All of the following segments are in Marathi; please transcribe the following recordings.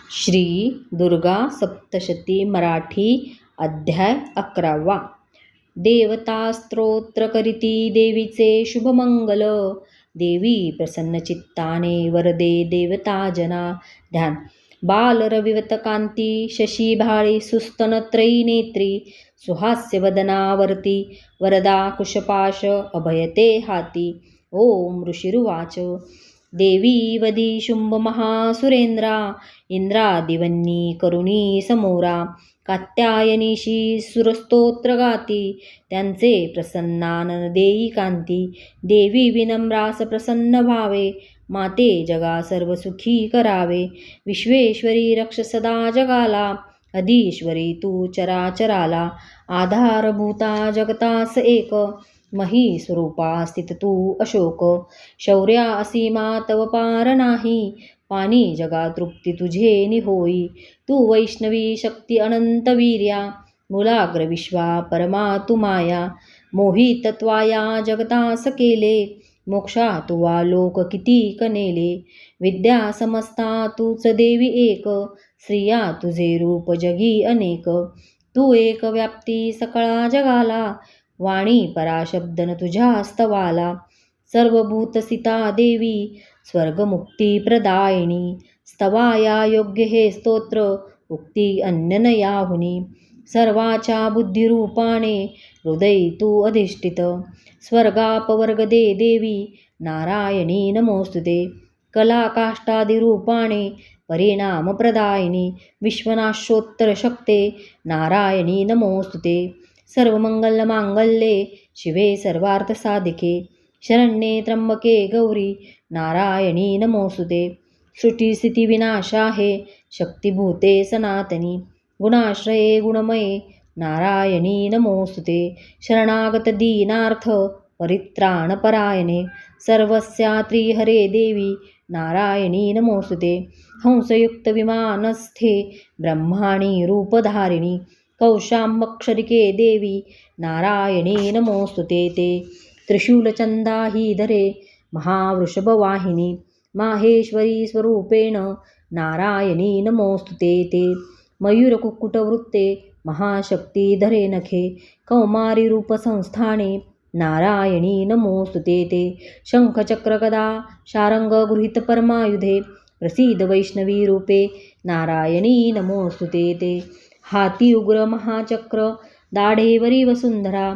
श्री दुर्गा सप्तशती मराठी अध्याय 11. देवता स्तोत्र करीती देवीचे शुभमंगल. देवी प्रसन्नचित्ताने वरदे देवता जना. ध्यान. बाल रविवत कांती शशी भाळी सुस्तन त्रयी नेत्री सुहास्य वदनावर्ती वरदा कुशपाश अभयते हाती. ओम ऋषिरुवाच. देवी वदी शुंभ महासुरेंद्रा इंद्रादिवन्नी करुणी समोरा. कात्यायनीशी सुरस्तोत्र गाती त्यांचे प्रसन्नानन देई कांती. देवी विनम्रास प्रसन्न भावे माते जगा सर्व सुखी करावे. विश्वेश्वरी रक्ष सदा जगाला अधीश्वरी तू चराचराला. आधारभूता जगतास एक मही स्वरूपा स्थित तू अशोक. शौर्या असीमा तव पार नाही पाणी जगा तृप्ती तुझे निहोई. तू वैष्णवी शक्ती अनंत वीर्या मूलाग्र विश्वा परमा तू माया. मोही तत्वाया जगतास केले मोक्षा तुवा लोक किती कनेले. विद्या समस्ता तूच देवी एक स्त्रिया तुझे रूप जगी अनेक. तू एक व्याप्ती सकळा जगाला वाणी पराशब्दन तुझ्या स्तवाला. सर्वभूतसिता देवी स्वर्गमुक्ती प्रदायिनी. स्तवाया योग्य हे स्तोत्र उक्ती अन्य न याहुनी. सर्वाच्या बुद्धिरूपाने हृदय तू अधिष्ठित. स्वर्गापवर्ग दे देवी नारायणी नमोस्तुते. कला काष्टादिरूपाणे परिणाम प्रदायिनी विश्वनाशोत्तर शक्ते नारायणी नमोस्तुते. सर्वमंगल मांगल्ये शिवे सर्वार्थ साधिके शरण्ये त्र्यंबके गौरी नारायणी नमोस्तुते. सृष्टिस्थिती विनाशाहे शक्तिभूते सनातनी गुणाश्रये गुणमये नारायणी नमोस्तुते. शरणागत दीनार्थ परित्राणपरायणे सर्वस्यात्री हरे देवी नारायणी नमोस्तुते. हंसयुक्त विमानस्थे ब्रह्माणी रूपधारिणी कौशाम्बक्षरिके देवी नारायणी नमोस्तुते. ते त्रिशूलचंदा ही धरे महावृषभवाहिनी माहेश्वरी स्वरूपेण नारायणी नमोस्तुते. ते मयूरकुक्कुटवृत्ते महाशक्ती धरे नखे कौमारी रूपसंस्थाने नारायणी नमोस्तुते. ते शंखचक्रगदा शारंग गृहीत परमायुधे प्रसीद वैष्णवी रूपे नारायणी नमोस्तुते. ते हाती उग्र महाचक्र दाढेवरी वसुंधरा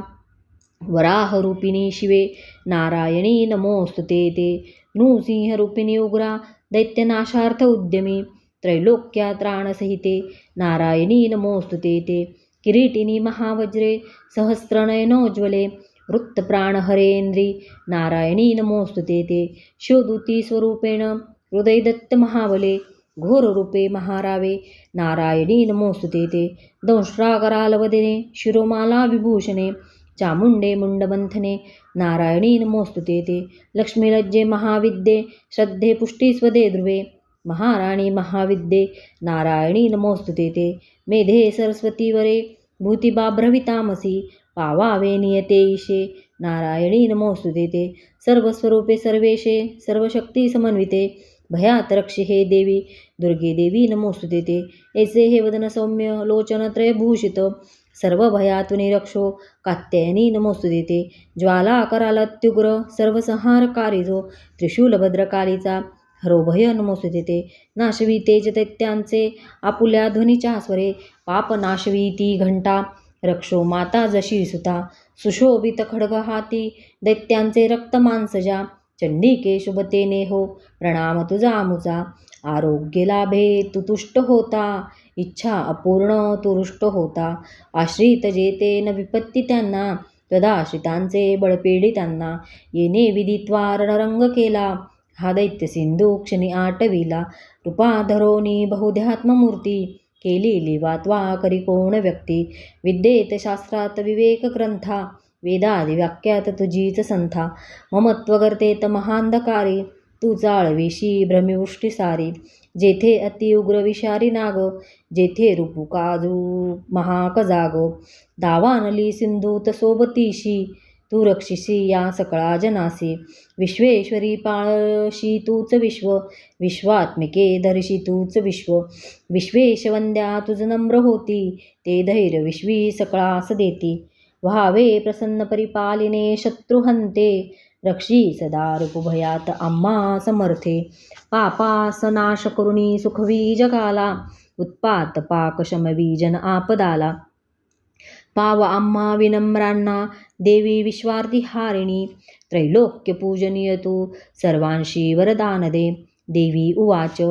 वराहरूपिणी शिवे नारायणी नमोस्तुते. ते नृसिंहरूपिणी उग्रा दैत्यनाशार्थ उद्यमी त्रैलोक्यात्राणसहिते नारायणी नमोस्तुते. ते किरीटिनी महावज्रे सहस्रनयनोज्ज्वले वृत्तप्राणहरेन्द्री नारायणी नमोस्तुते. ते शिवदूती स्वरूपेण हृदयदत्त महाबले घोररूपे महारावे नारायणी नमोस्तुते. ते दंष्ट्राकरालवदने शिरोमाला विभूषणे चामुंडे मुंडमंथने नारायणी नमोस्तुते. ते लक्ष्मीलज्जे महाविद्ये श्रद्धे पुष्टीस्वदे ध्रुवे महाराणी महाविद्ये नारायणी नमोस्तुते. ते मेधे सरस्वतीवरे भूतिबाभ्रवितामसी पावावे नियते ईशे नारायणी नमोस्तुते. ते सर्वस्वरूपे सर्वेशे सर्वशक्ती समन्विते भयात रक्षि हे देवी दुर्गे देवी नमोस्तुते. ते ऐसे हे वदन सौम्य लोचन त्रयभूषित सर्वभयातुनि रक्षो कात्यायनी नमोस्तुते. ते ज्वाला करालत्युग्र सर्वसंहारकारिजो त्रिशूलभद्रकालीचा हरोभय नमोस्तुते. ते नाशवी तेज दैत्यांचे आपुल्या ध्वनीच्या स्वरे पापनाशवी घंटा रक्षो माता जशी सुता. सुशोभित खड्ग हाती दैत्यांचे रक्त मांसजा चंडिके शुभते नेहो प्रणाम तुझा मुचा. आरोग्य लाभे तू तुष्ट होता इच्छा अपूर्ण तू रुष्ट होता. आश्रित जेते न विपत्ती त्यांना त्वदाश्रितांचे बळपेडी त्यांना. येणे विदित्वा रणरंग केला हा दैत्य सिंधू क्षणी आटविला. रूपाधरोनी बहुध्यात्ममूर्ती केली लिवात्वा करी कोण व्यक्ती. विद्येत शास्त्रात विवेक ग्रंथा वेदादि व्याख्यात तुझीच संथा. ममत्व गर्तेत महांधकारी तू जाळवेशी भ्रमिवृष्टी सारी. जेथे अतिउग्र विषारी नाग जेथे रूपुकाजू महाकजाग. दावानली सिंधूत सोबतीशी तू रक्षिसी या सकळा जनासी. विश्वेश्वरी पाळशी तूच विश्व, विश्वात्मिके धरिशी तूच विश्व. विश्वेशवंद्या तुझ नम्र होती, ते धैर्य विश्वी सकळास देती. व्हावे प्रसन्न परिपालिने शत्रुहंते, रक्षी सदा रूपभयात आम्हा समर्थे. पापास नाश करुणी सुखवी जगाला, उत्पात पाक शमवी जन आपदाला. पाव आम्हा विनम्रांना देवी विश्वार्थी हारिणी, त्रैलोक्य पूजनीय तू सर्वांशी वरदान दे. देवी उवाच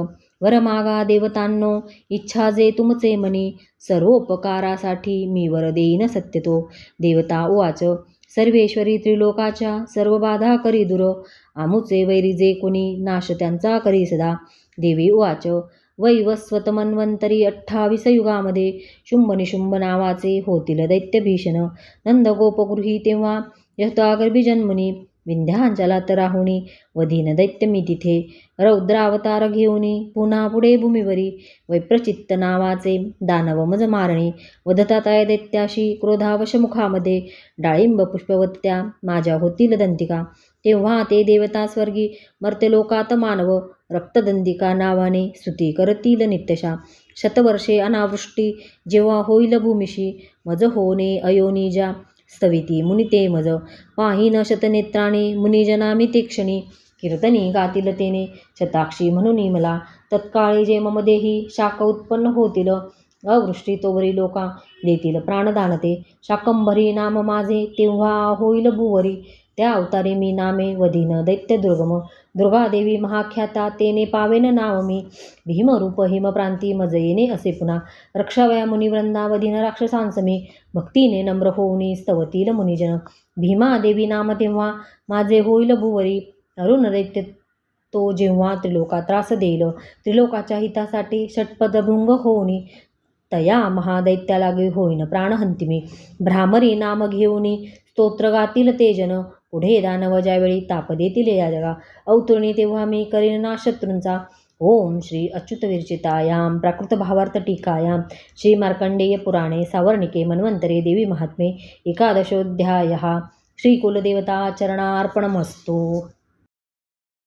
वर मागा देवतांनो, इच्छा जे तुमचे मनी, सर्वोपकारासाठी मी वर देईन सत्यतो. देवता उवाच सर्वेश्वरी त्रिलोकाच्या सर्व बाधा करी दूर, आमुचे वैरी जे कोणी नाश त्यांचा करी सदा. देवी उवाच वैवस्वत मन्वंतरी 28 युगामध्ये शुंभ निशुंभ नावाचे होतील दैत्य भीषण. नंद गोपगृही तेव्हा यथागर्भी जन्मनी, विंध्याचलात राहुणी वधीन दैत्य मी तिथे. रौद्रावतार घेऊनी पुन्हा पुढे भूमीवरी, वैप्रचित्त नावाचे दानव मज मारणी. वधताताय दैत्याशी क्रोधावश मुखामध्ये, डाळिंब पुष्पवत्त्या माझ्या होतील दंतिका. तेव्हा ते देवता स्वर्गी मर्त्यलोकात मानव, रक्तदंतिका नावाने स्तुती करतील नित्यशा. शतवर्षे अनावृष्टी जेव्हा होईल भूमिशी, मज होणे अयोनिजा स्तविती मुनी ते मज. पाहीन शतनेत्राने मुनिजना मी ते क्षणी, कीर्तनी गातील तेने शताक्षी म्हणून मला. तत्काळी जे मम देही शाक उत्पन्न होतील, अवृष्टी तोवरी लोका देतील प्राणदान ते. शाकंभरी नाम माझे तेव्हा होईल भूवरी, त्या अवतारी मी नामे वधीन दैत्य दुर्गम. दुर्गादेवी महाख्याता तेने पावेन नाव मी, भीमरूप हिमप्रांती मज येणे असे पुन्हा. रक्षावया मुनिवृंदा वधीन राक्षसांस मी, भक्तीने नम्र होऊनी स्तवतील मुनिजन. भीमादेवी नाम तेव्हा माझे होईल भूवरी, अरुण दैत्य तो जेव्हा त्रिलोका त्रास देईल. त्रिलोकाच्या हितासाठी षटपदभृंग होऊनी, तया महादैत्याला होईन प्राणहंती मी. भ्रामरी नाम घेऊनी स्तोत्र गातील ते जन, पुढे दानव ज्यावेळी ताप देतील या जगा. अवतरणी तेव्हा मी करीन नाश शत्रूंचा. ओम श्री अच्युत विरचितायां प्राकृत भावार्थ टीकायां श्री मार्कंडेय पुराणे सावर्णिके मन्वंतरे देवी महात्म्ये एकादशोऽध्यायः. श्री कुलदेवता चरणार्पणमस्तु.